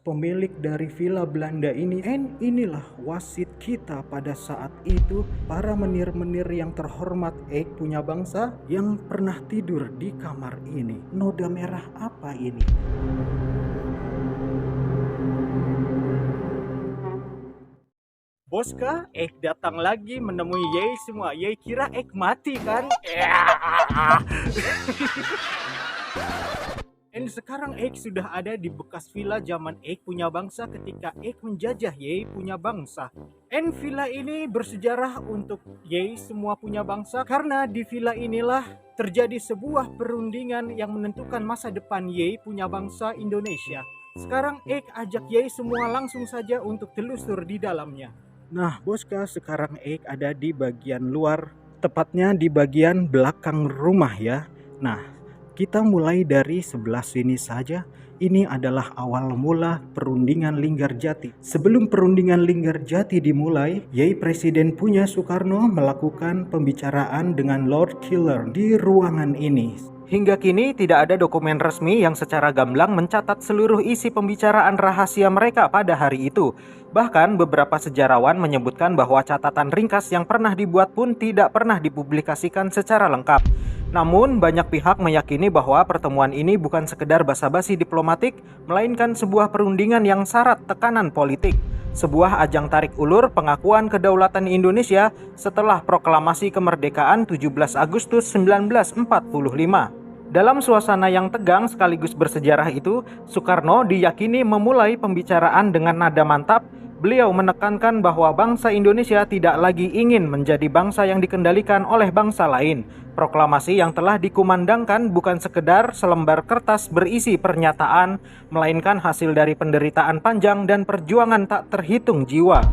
pemilik dari villa Belanda ini. And inilah wasit kita pada saat itu, para menir-menir yang terhormat punya bangsa yang pernah tidur di kamar ini. Noda merah apa ini? Boska, datang lagi menemui Yei semua. Yei kira mati kan? Dan sekarang sudah ada di bekas villa zaman punya bangsa ketika menjajah Yei punya bangsa. And villa ini bersejarah untuk Yei semua punya bangsa karena di villa inilah terjadi sebuah perundingan yang menentukan masa depan Yei punya bangsa Indonesia. Sekarang ajak Yei semua langsung saja untuk telusur di dalamnya. Nah, Boska, sekarang ada di bagian luar, tepatnya di bagian belakang rumah ya. Nah, kita mulai dari sebelah sini saja. Ini adalah awal mula perundingan Linggarjati. Sebelum perundingan Linggarjati dimulai, Yei Presiden punya Soekarno melakukan pembicaraan dengan Lord Killer di ruangan ini. Hingga kini tidak ada dokumen resmi yang secara gamblang mencatat seluruh isi pembicaraan rahasia mereka pada hari itu. Bahkan beberapa sejarawan menyebutkan bahwa catatan ringkas yang pernah dibuat pun tidak pernah dipublikasikan secara lengkap. Namun banyak pihak meyakini bahwa pertemuan ini bukan sekedar basa-basi diplomatik, melainkan sebuah perundingan yang syarat tekanan politik. Sebuah ajang tarik ulur pengakuan kedaulatan Indonesia setelah proklamasi kemerdekaan 17 Agustus 1945. Dalam suasana yang tegang sekaligus bersejarah itu, Soekarno diyakini memulai pembicaraan dengan nada mantap. Beliau menekankan bahwa bangsa Indonesia tidak lagi ingin menjadi bangsa yang dikendalikan oleh bangsa lain. Proklamasi yang telah dikumandangkan bukan sekedar selembar kertas berisi pernyataan, melainkan hasil dari penderitaan panjang dan perjuangan tak terhitung jiwa.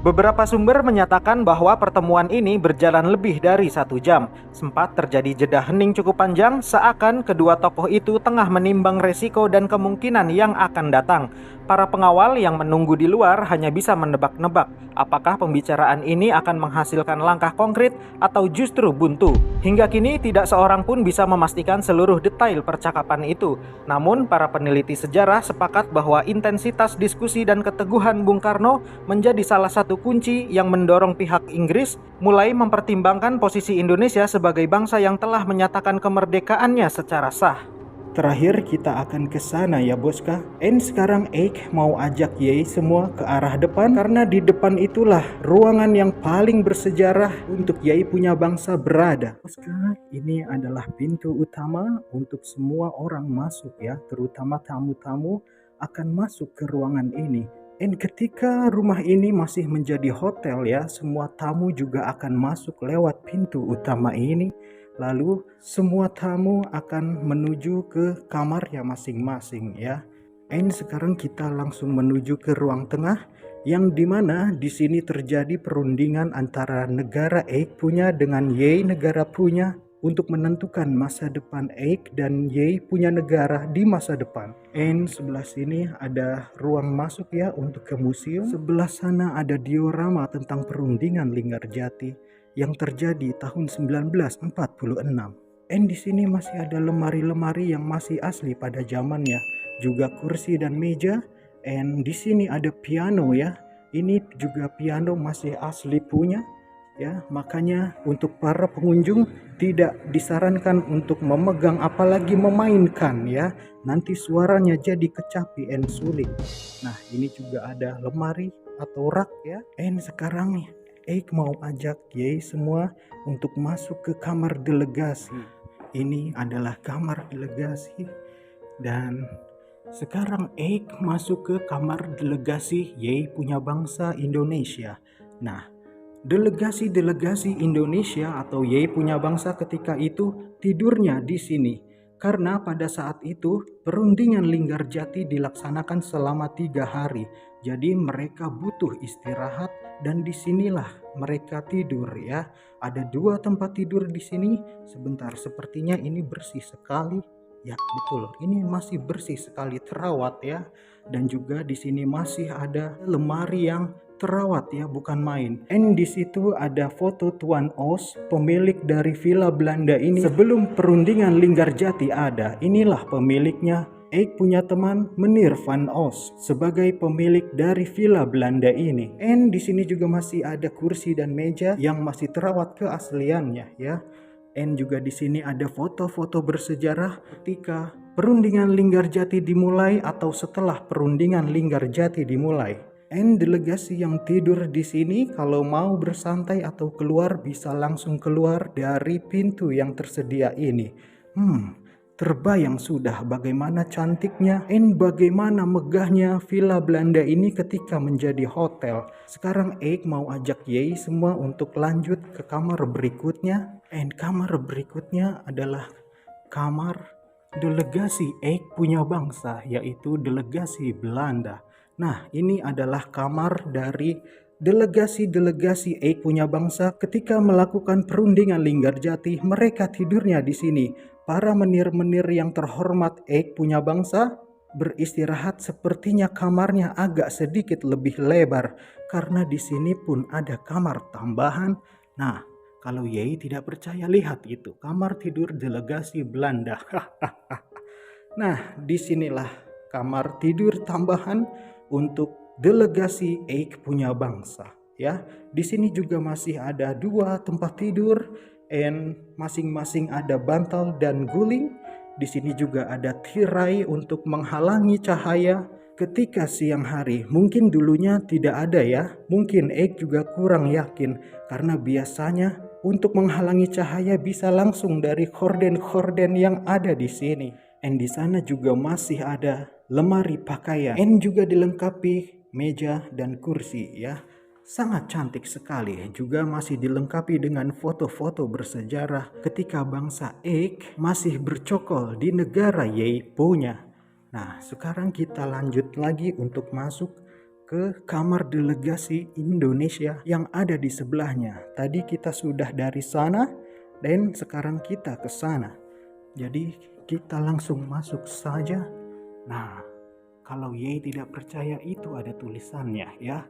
Beberapa sumber menyatakan bahwa pertemuan ini berjalan lebih dari 1 jam. Sempat terjadi jeda hening cukup panjang, seakan kedua tokoh itu tengah menimbang resiko dan kemungkinan yang akan datang. Para pengawal yang menunggu di luar hanya bisa menebak-nebak apakah pembicaraan ini akan menghasilkan langkah konkret atau justru buntu. Hingga kini tidak seorang pun bisa memastikan seluruh detail percakapan itu. Namun para peneliti sejarah sepakat bahwa intensitas diskusi dan keteguhan Bung Karno menjadi salah satu kunci yang mendorong pihak Inggris mulai mempertimbangkan posisi Indonesia sebagai bangsa yang telah menyatakan kemerdekaannya secara sah. Terakhir kita akan ke sana ya Boska. And sekarang mau ajak Yei semua ke arah depan karena di depan itulah ruangan yang paling bersejarah untuk Yei punya bangsa berada. Boska, ini adalah pintu utama untuk semua orang masuk ya, terutama tamu-tamu akan masuk ke ruangan ini. And ketika rumah ini masih menjadi hotel ya, semua tamu juga akan masuk lewat pintu utama ini. Lalu semua tamu akan menuju ke kamarnya masing-masing ya. And sekarang kita langsung menuju ke ruang tengah yang dimana di sini terjadi perundingan antara negara punya dengan Yei negara punya untuk menentukan masa depan dan Yei punya negara di masa depan. And sebelah sini ada ruang masuk ya untuk ke museum. Sebelah sana ada diorama tentang perundingan Linggarjati yang terjadi tahun 1946. And di sini masih ada lemari-lemari yang masih asli pada zamannya, juga kursi dan meja. And di sini ada piano ya. Ini juga piano masih asli punya. Ya, makanya untuk para pengunjung tidak disarankan untuk memegang apalagi memainkan ya. Nanti suaranya jadi kecapi and sulit. Nah, ini juga ada lemari atau rak ya. And sekarang nih mau ajak Yei semua untuk masuk ke kamar delegasi. Ini adalah kamar delegasi dan sekarang masuk ke kamar delegasi Yei punya bangsa Indonesia. Nah, delegasi Indonesia atau Yei punya bangsa ketika itu tidurnya di sini. Karena pada saat itu perundingan Linggarjati dilaksanakan selama 3 hari. Jadi mereka butuh istirahat dan disinilah mereka tidur ya. Ada 2 tempat tidur di sini. Sebentar, sepertinya ini bersih sekali. Ya betul, ini masih bersih sekali, terawat ya. Dan juga di sini masih ada lemari yang terawat ya, bukan main. And di situ ada foto Tuan Os, pemilik dari villa Belanda ini sebelum perundingan Linggarjati ada. Inilah pemiliknya, Eik punya teman Meneer van Os sebagai pemilik dari villa Belanda ini. And di sini juga masih ada kursi dan meja yang masih terawat keasliannya ya. And juga di sini ada foto-foto bersejarah ketika perundingan Linggarjati dimulai atau setelah perundingan Linggarjati dimulai. And delegasi yang tidur di sini kalau mau bersantai atau keluar bisa langsung keluar dari pintu yang tersedia ini. Terbayang sudah bagaimana cantiknya dan bagaimana megahnya villa Belanda ini ketika menjadi hotel. Sekarang Eik mau ajak Yei semua untuk lanjut ke kamar berikutnya. And kamar berikutnya adalah kamar delegasi Eik punya bangsa, yaitu delegasi Belanda. Nah, ini adalah kamar dari delegasi Eik punya bangsa ketika melakukan perundingan Linggarjati. Mereka tidurnya di sini. Para menir-menir yang terhormat Eik punya bangsa beristirahat, sepertinya kamarnya agak sedikit lebih lebar karena di sini pun ada kamar tambahan. Nah, kalau Yei tidak percaya, lihat itu kamar tidur delegasi Belanda. Nah, disinilah kamar tidur tambahan untuk delegasi Eik punya bangsa. Ya, di sini juga masih ada 2 tempat tidur. And masing-masing ada bantal dan guling. Di sini juga ada tirai untuk menghalangi cahaya ketika siang hari. Mungkin dulunya tidak ada ya. Mungkin Eik juga kurang yakin karena biasanya untuk menghalangi cahaya bisa langsung dari horden-horden yang ada di sini. And di sana juga masih ada lemari pakaian. And juga dilengkapi meja dan kursi ya. Sangat cantik sekali, juga masih dilengkapi dengan foto-foto bersejarah ketika bangsa Eik masih bercokol di negara Yei punya. Nah, sekarang kita lanjut lagi untuk masuk ke kamar delegasi Indonesia yang ada di sebelahnya. Tadi kita sudah dari sana dan sekarang kita ke sana. Jadi kita langsung masuk saja. Nah, kalau Yei tidak percaya itu ada tulisannya ya.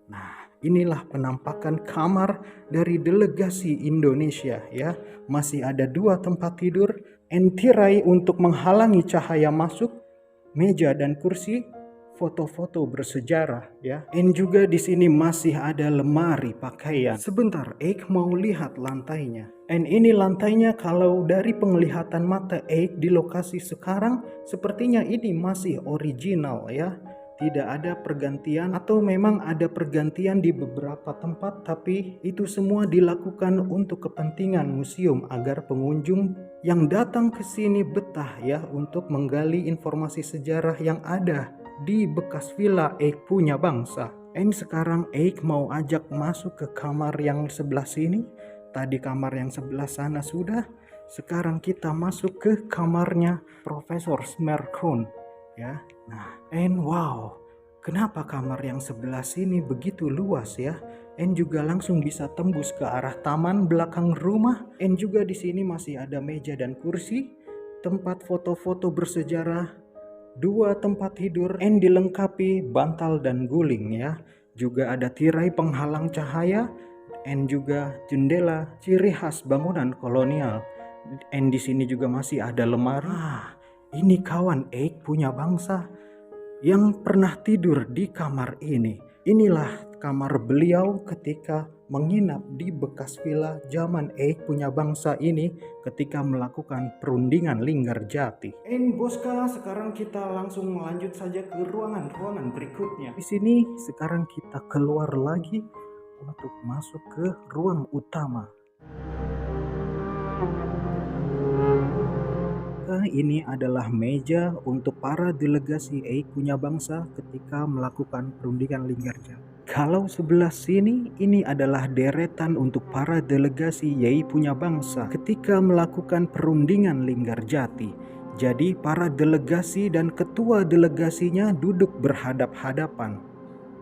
Nah, inilah penampakan kamar dari delegasi Indonesia ya. Masih ada 2 tempat tidur, tirai untuk menghalangi cahaya masuk, meja dan kursi, foto-foto bersejarah ya. Dan juga di sini masih ada lemari pakaian. Sebentar, Eik mau lihat lantainya. And ini lantainya, kalau dari penglihatan mata Eik di lokasi sekarang, sepertinya ini masih original ya. Tidak ada pergantian atau memang ada pergantian di beberapa tempat, tapi itu semua dilakukan untuk kepentingan museum agar pengunjung yang datang ke sini betah ya untuk menggali informasi sejarah yang ada di bekas villa Eik punya bangsa. And sekarang Eik mau ajak masuk ke kamar yang sebelah sini. Tadi kamar yang sebelah sana sudah. Sekarang kita masuk ke kamarnya Profesor Smerkron. Ya, nah, and wow, kenapa kamar yang sebelah sini begitu luas ya? And juga langsung bisa tembus ke arah taman belakang rumah. And juga di sini masih ada meja dan kursi, tempat foto-foto bersejarah, 2 tempat tidur, and dilengkapi bantal dan guling ya. Juga ada tirai penghalang cahaya, and juga jendela ciri khas bangunan kolonial. And di sini juga masih ada lemari. Ini kawan Eik punya bangsa yang pernah tidur di kamar ini. Inilah kamar beliau ketika menginap di bekas villa zaman Eik punya bangsa ini ketika melakukan perundingan Linggarjati. Boska, sekarang kita langsung lanjut saja ke ruangan-ruangan berikutnya. Di sini sekarang kita keluar lagi untuk masuk ke ruang utama. Ini adalah meja untuk para delegasi Eik punya bangsa ketika melakukan perundingan Linggarjati. Kalau sebelah sini, ini adalah deretan untuk para delegasi Yei punya bangsa ketika melakukan perundingan Linggarjati. Jadi para delegasi dan ketua delegasinya duduk berhadap-hadapan.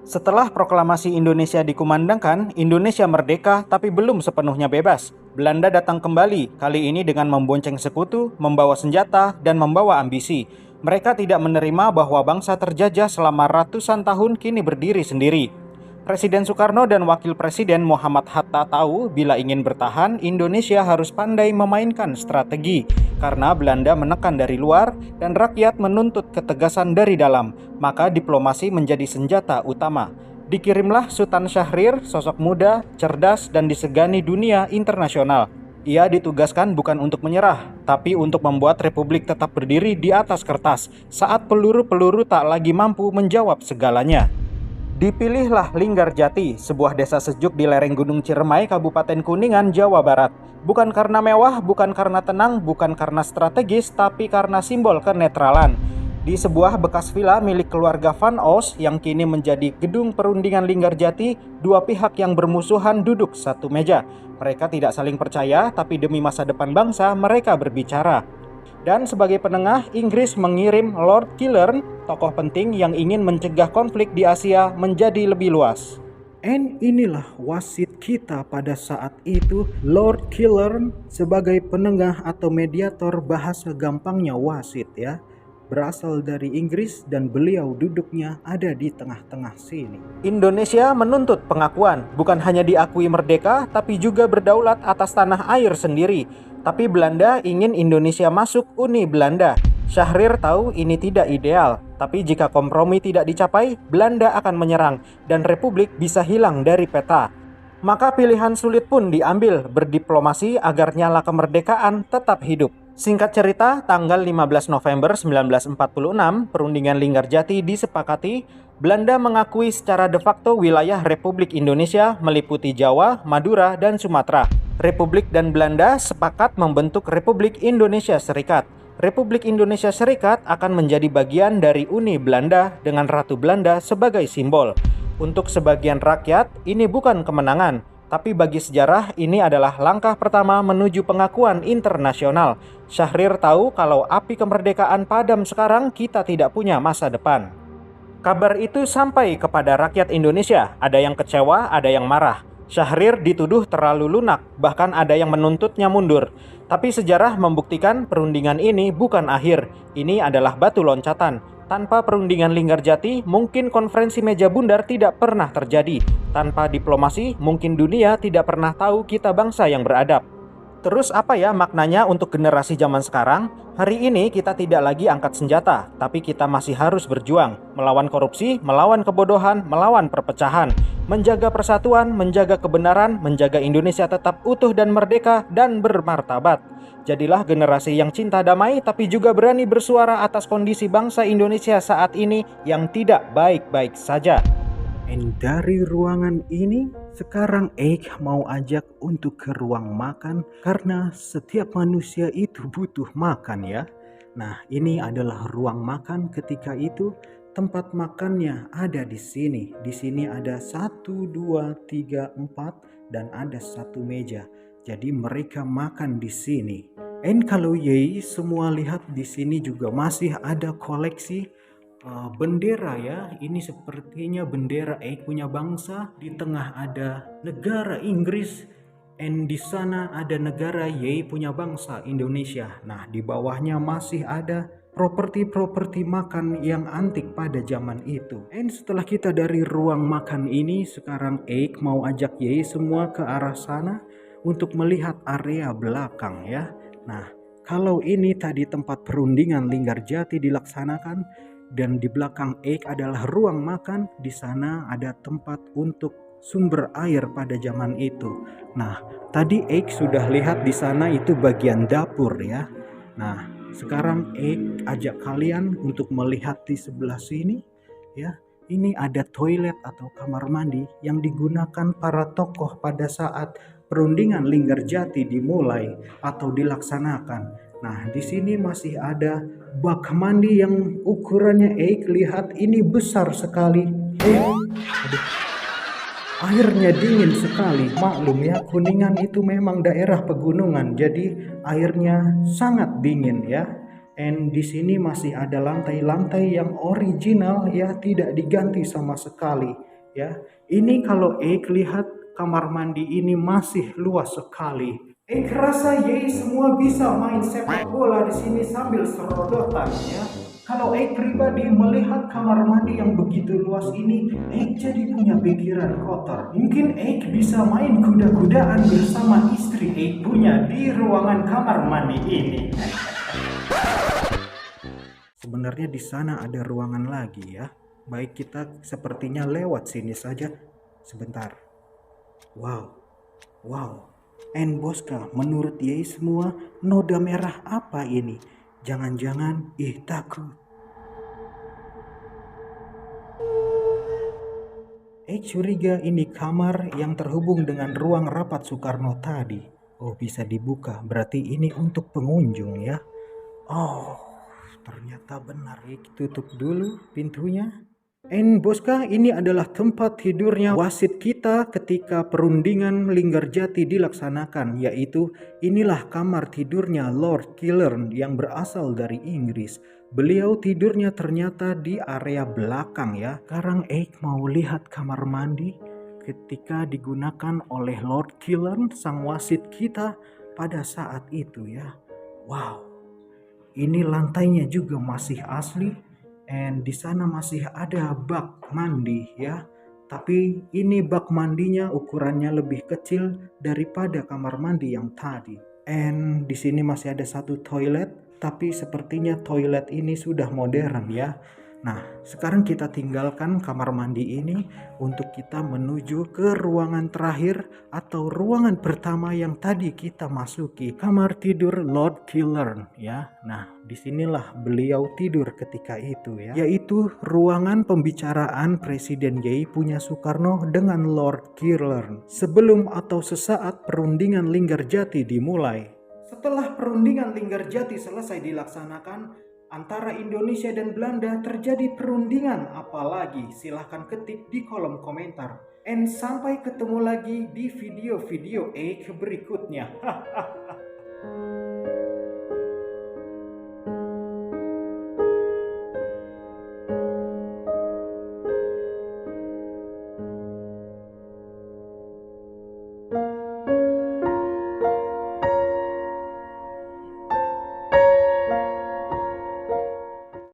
Setelah proklamasi Indonesia dikumandangkan, Indonesia merdeka tapi belum sepenuhnya bebas. Belanda datang kembali, kali ini dengan membonceng sekutu, membawa senjata, dan membawa ambisi. Mereka tidak menerima bahwa bangsa terjajah selama ratusan tahun kini berdiri sendiri. Presiden Soekarno dan Wakil Presiden Muhammad Hatta tahu bila ingin bertahan, Indonesia harus pandai memainkan strategi. Karena Belanda menekan dari luar dan rakyat menuntut ketegasan dari dalam, maka diplomasi menjadi senjata utama. Dikirimlah Sultan Syahrir, sosok muda, cerdas, dan disegani dunia internasional. Ia ditugaskan bukan untuk menyerah, tapi untuk membuat Republik tetap berdiri di atas kertas saat peluru-peluru tak lagi mampu menjawab segalanya. Dipilihlah Linggarjati, sebuah desa sejuk di lereng Gunung Ciremai, Kabupaten Kuningan, Jawa Barat. Bukan karena mewah, bukan karena tenang, bukan karena strategis, tapi karena simbol kenetralan. Di sebuah bekas villa milik keluarga Van Os yang kini menjadi gedung perundingan Linggarjati, dua pihak yang bermusuhan duduk satu meja. Mereka tidak saling percaya, tapi demi masa depan bangsa mereka berbicara. Dan sebagai penengah, Inggris mengirim Lord Killern, tokoh penting yang ingin mencegah konflik di Asia menjadi lebih luas. And inilah wasit kita pada saat itu, Lord Killern sebagai penengah atau mediator, bahasa gampangnya wasit ya. Berasal dari Inggris dan beliau duduknya ada di tengah-tengah sini. Indonesia menuntut pengakuan, bukan hanya diakui merdeka, tapi juga berdaulat atas tanah air sendiri. Tapi Belanda ingin Indonesia masuk Uni Belanda. Syahrir tahu ini tidak ideal, tapi jika kompromi tidak dicapai, Belanda akan menyerang dan Republik bisa hilang dari peta. Maka pilihan sulit pun diambil, berdiplomasi agar nyala kemerdekaan tetap hidup. Singkat cerita, tanggal 15 November 1946, perundingan Linggarjati disepakati. Belanda mengakui secara de facto wilayah Republik Indonesia meliputi Jawa, Madura, dan Sumatera. Republik dan Belanda sepakat membentuk Republik Indonesia Serikat. Republik Indonesia Serikat akan menjadi bagian dari Uni Belanda dengan Ratu Belanda sebagai simbol. Untuk sebagian rakyat, ini bukan kemenangan, tapi bagi sejarah ini adalah langkah pertama menuju pengakuan internasional. Syahrir tahu kalau api kemerdekaan padam sekarang, kita tidak punya masa depan. Kabar itu sampai kepada rakyat Indonesia, ada yang kecewa, ada yang marah. Syahrir dituduh terlalu lunak, bahkan ada yang menuntutnya mundur. Tapi sejarah membuktikan perundingan ini bukan akhir, ini adalah batu loncatan. Tanpa perundingan Linggarjati, mungkin konferensi meja bundar tidak pernah terjadi. Tanpa diplomasi, mungkin dunia tidak pernah tahu kita bangsa yang beradab. Terus apa ya maknanya untuk generasi zaman sekarang? Hari ini kita tidak lagi angkat senjata, tapi kita masih harus berjuang. Melawan korupsi, melawan kebodohan, melawan perpecahan. Menjaga persatuan, menjaga kebenaran, menjaga Indonesia tetap utuh dan merdeka dan bermartabat. Jadilah generasi yang cinta damai tapi juga berani bersuara atas kondisi bangsa Indonesia saat ini yang tidak baik-baik saja. And dari ruangan ini, sekarang mau ajak untuk ke ruang makan karena setiap manusia itu butuh makan ya. Nah, ini adalah ruang makan ketika itu. Tempat makannya ada di sini. Di sini ada 1, 2, 3, 4 dan ada satu meja. Jadi mereka makan di sini. And kalau semua lihat di sini juga masih ada koleksi bendera ya. Ini sepertinya bendera punya bangsa. Di tengah ada negara Inggris, and di sana ada negara punya bangsa Indonesia. Nah, di bawahnya masih ada properti-properti makan yang antik pada zaman itu. And setelah kita dari ruang makan ini, sekarang mau ajak semua ke arah sana untuk melihat area belakang ya. Nah, kalau ini tadi tempat perundingan Linggarjati dilaksanakan, dan di belakang adalah ruang makan. Di sana ada tempat untuk sumber air pada zaman itu. Nah, tadi sudah lihat di sana itu bagian dapur ya. Nah, sekarang ajak kalian untuk melihat di sebelah sini ya. Ini ada toilet atau kamar mandi yang digunakan para tokoh pada saat perundingan Linggarjati dimulai atau dilaksanakan. Nah, di sini masih ada bak mandi yang ukurannya lihat ini besar sekali. Airnya dingin sekali. Maklum ya, Kuningan itu memang daerah pegunungan, jadi airnya sangat dingin ya. And di sini masih ada lantai-lantai yang original ya, tidak diganti sama sekali ya. Ini kalau lihat kamar mandi ini masih luas sekali. Rasa semua bisa main sepak bola di sini sambil serodotan ya. Kalau Eik pribadi melihat kamar mandi yang begitu luas ini, Eik jadi punya pikiran kotor. Mungkin Eik bisa main kuda-kudaan bersama istri Eik punya di ruangan kamar mandi ini. Sebenarnya di sana ada ruangan lagi ya. Baik, kita sepertinya lewat sini saja. Sebentar. Wow. Wow. Boska, menurut Yei semua, noda merah apa ini? Jangan-jangan, takut. Curiga ini kamar yang terhubung dengan ruang rapat Soekarno tadi. Oh, bisa dibuka. Berarti ini untuk pengunjung ya. Oh, ternyata benar. Tutup dulu pintunya. Boska, ini adalah tempat tidurnya wasit kita ketika perundingan Linggarjati dilaksanakan, yaitu inilah kamar tidurnya Lord Killern yang berasal dari Inggris. Beliau tidurnya ternyata di area belakang ya. Sekarang Eik mau lihat kamar mandi ketika digunakan oleh Lord Killern, sang wasit kita pada saat itu ya. Wow, ini lantainya juga masih asli. Di sana masih ada bak mandi ya. Tapi ini bak mandinya ukurannya lebih kecil daripada kamar mandi yang tadi. Di sini masih ada satu toilet, tapi sepertinya toilet ini sudah modern ya. Nah, sekarang kita tinggalkan kamar mandi ini untuk kita menuju ke ruangan terakhir atau ruangan pertama yang tadi kita masuki, kamar tidur Lord Killern ya. Nah, disinilah beliau tidur ketika itu ya, yaitu ruangan pembicaraan Presiden Yei punya Soekarno dengan Lord Killern sebelum atau sesaat perundingan Linggarjati dimulai. Setelah perundingan Linggarjati selesai dilaksanakan antara Indonesia dan Belanda, terjadi perundingan apalagi? Silahkan ketik di kolom komentar. Sampai ketemu lagi di video-video Eik berikutnya.